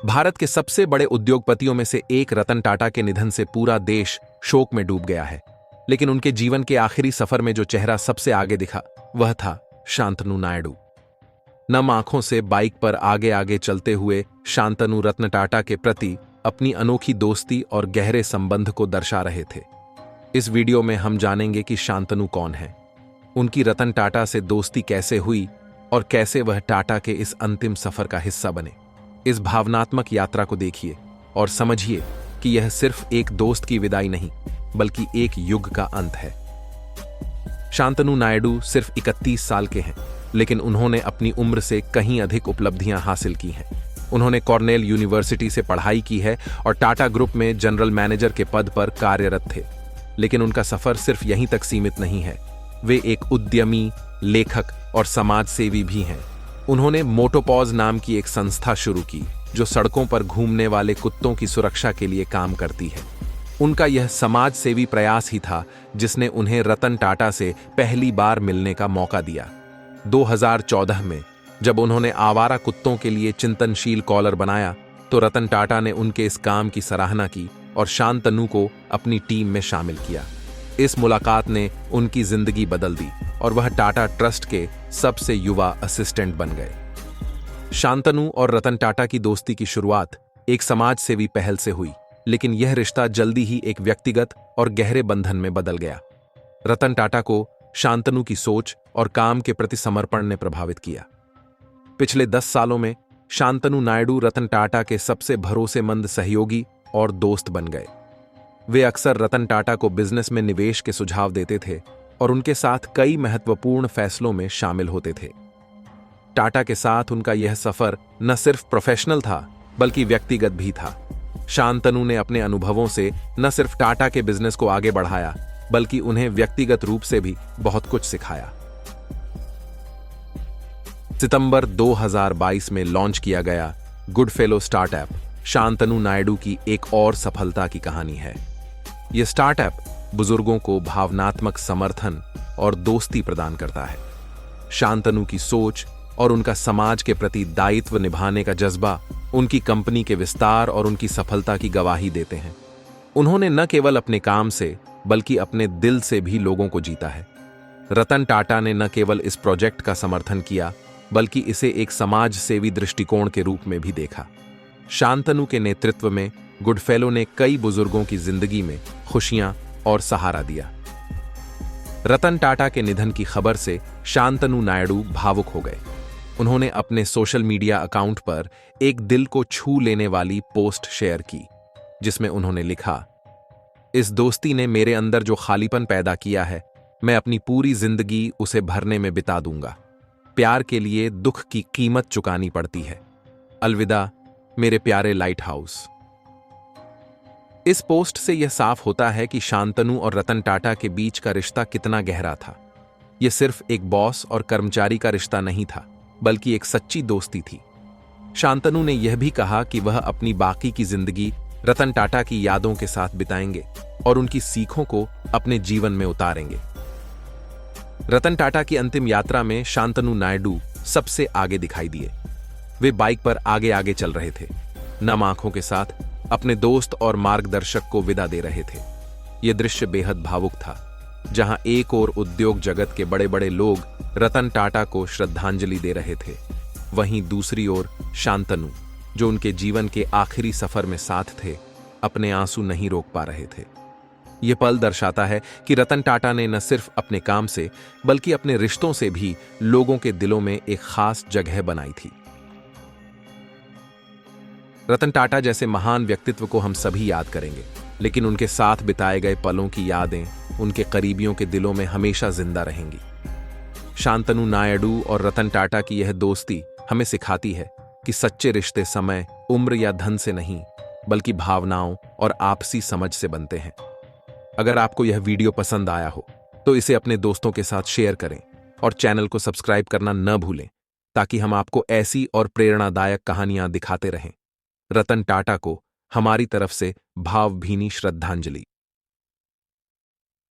भारत के सबसे बड़े उद्योगपतियों में से एक रतन टाटा के निधन से पूरा देश शोक में डूब गया है। लेकिन उनके जीवन के आखिरी सफर में जो चेहरा सबसे आगे दिखा वह था शांतनु नायडू। नम आंखों से बाइक पर आगे आगे चलते हुए शांतनु रतन टाटा के प्रति अपनी अनोखी दोस्ती और गहरे संबंध को दर्शा रहे थे। इस वीडियो में हम जानेंगे कि शांतनु कौन है, उनकी रतन टाटा से दोस्ती कैसे हुई और कैसे वह टाटा के इस अंतिम सफर का हिस्सा बने। इस भावनात्मक यात्रा को देखिए और समझिए कि यह सिर्फ एक दोस्त की विदाई नहीं बल्कि एक युग का अंत है। शांतनु नायडू सिर्फ 31 साल के हैं, लेकिन उन्होंने अपनी उम्र से कहीं अधिक उपलब्धियां हासिल की हैं। उन्होंने कॉर्नेल यूनिवर्सिटी से पढ़ाई की है और टाटा ग्रुप में जनरल मैनेजर के पद पर कार्यरत थे। लेकिन उनका सफर सिर्फ यहीं तक सीमित नहीं है। वे एक उद्यमी, लेखक और समाज सेवी भी हैं। उन्होंने मोटोपॉज नाम की एक संस्था शुरू की जो सड़कों पर घूमने वाले कुत्तों की सुरक्षा के लिए काम करती है। उनका यह समाज सेवी प्रयास ही था जिसने उन्हें रतन टाटा से पहली बार मिलने का मौका दिया। 2014 में जब उन्होंने आवारा कुत्तों के लिए चिंतनशील कॉलर बनाया तो रतन टाटा ने उनके इस काम की सराहना की और शांतनु को अपनी टीम में शामिल किया। इस मुलाकात ने उनकी जिंदगी बदल दी और वह टाटा ट्रस्ट के सबसे युवा असिस्टेंट बन गए। शांतनु और रतन टाटा की दोस्ती की शुरुआत एक समाज सेवी पहल से हुई, लेकिन यह रिश्ता जल्दी ही एक व्यक्तिगत और गहरे बंधन में बदल गया। रतन टाटा को शांतनु की सोच और काम के प्रति समर्पण ने प्रभावित किया। पिछले 10 सालों में शांतनु नायडू रतन टाटा के सबसे भरोसेमंद सहयोगी और दोस्त बन गए। वे अक्सर रतन टाटा को बिजनेस में निवेश के सुझाव देते थे और उनके साथ कई महत्वपूर्ण फैसलों में शामिल होते थे। टाटा के साथ उनका यह सफर न सिर्फ प्रोफेशनल था बल्कि व्यक्तिगत भी था। शांतनु ने अपने अनुभवों से न सिर्फ टाटा के बिजनेस को आगे बढ़ाया बल्कि उन्हें व्यक्तिगत रूप से भी बहुत कुछ सिखाया। सितंबर 2022 में लॉन्च किया गया गुडफेलो स्टार्टअप शांतनु नायडू की एक और सफलता की कहानी है। यह स्टार्टअप बुजुर्गों को भावनात्मक समर्थन और दोस्ती प्रदान करता है। शांतनु की सोच और उनका समाज के प्रति दायित्व निभाने का जज्बा उनकी कंपनी के विस्तार और उनकी सफलता की गवाही देते हैं। उन्होंने न केवल अपने काम से बल्कि अपने दिल से भी लोगों को जीता है। रतन टाटा ने न केवल इस प्रोजेक्ट का समर्थन किया बल्कि इसे एक समाज सेवी दृष्टिकोण के रूप में भी देखा। शांतनु के नेतृत्व में गुडफेलो ने कई बुजुर्गों की जिंदगी में खुशियां और सहारा दिया। रतन टाटा के निधन की खबर से शांतनु नायडू भावुक हो गए। उन्होंने अपने सोशल मीडिया अकाउंट पर एक दिल को छू लेने वाली पोस्ट शेयर की जिसमें उन्होंने लिखा, इस दोस्ती ने मेरे अंदर जो खालीपन पैदा किया है मैं अपनी पूरी जिंदगी उसे भरने में बिता दूंगा। प्यार के लिए दुख की कीमत चुकानी पड़ती है। अलविदा मेरे प्यारे लाइट हाउस। इस पोस्ट से यह साफ होता है कि शांतनु और रतन टाटा के बीच का रिश्ता कितना गहरा था। यह सिर्फ एक बॉस और कर्मचारी का रिश्ता नहीं था बल्कि एक सच्ची दोस्ती थी। शांतनु ने यह भी कहा कि वह अपनी बाकी की जिंदगी रतन टाटा की यादों के साथ बिताएंगे और उनकी सीखों को अपने जीवन में उतारेंगे। रतन टाटा की अंतिम यात्रा में शांतनु नायडू सबसे आगे दिखाई दिए। वे बाइक पर आगे आगे चल रहे थे, नम आंखों के साथ अपने दोस्त और मार्गदर्शक को विदा दे रहे थे। यह दृश्य बेहद भावुक था, जहां एक ओर उद्योग जगत के बड़े बड़े लोग रतन टाटा को श्रद्धांजलि दे रहे थे, वहीं दूसरी ओर शांतनु, जो उनके जीवन के आखिरी सफर में साथ थे, अपने आंसू नहीं रोक पा रहे थे। यह पल दर्शाता है कि रतन टाटा ने न सिर्फ अपने काम से बल्कि अपने रिश्तों से भी लोगों के दिलों में एक खास जगह बनाई थी। रतन टाटा जैसे महान व्यक्तित्व को हम सभी याद करेंगे, लेकिन उनके साथ बिताए गए पलों की यादें उनके करीबियों के दिलों में हमेशा जिंदा रहेंगी। शांतनु नायडू और रतन टाटा की यह दोस्ती हमें सिखाती है कि सच्चे रिश्ते समय, उम्र या धन से नहीं बल्कि भावनाओं और आपसी समझ से बनते हैं। अगर आपको यह वीडियो पसंद आया हो तो इसे अपने दोस्तों के साथ शेयर करें और चैनल को सब्सक्राइब करना न भूलें ताकि हम आपको ऐसी और प्रेरणादायक कहानियां दिखाते रहें। रतन टाटा को हमारी तरफ से भावभीनी श्रद्धांजलि।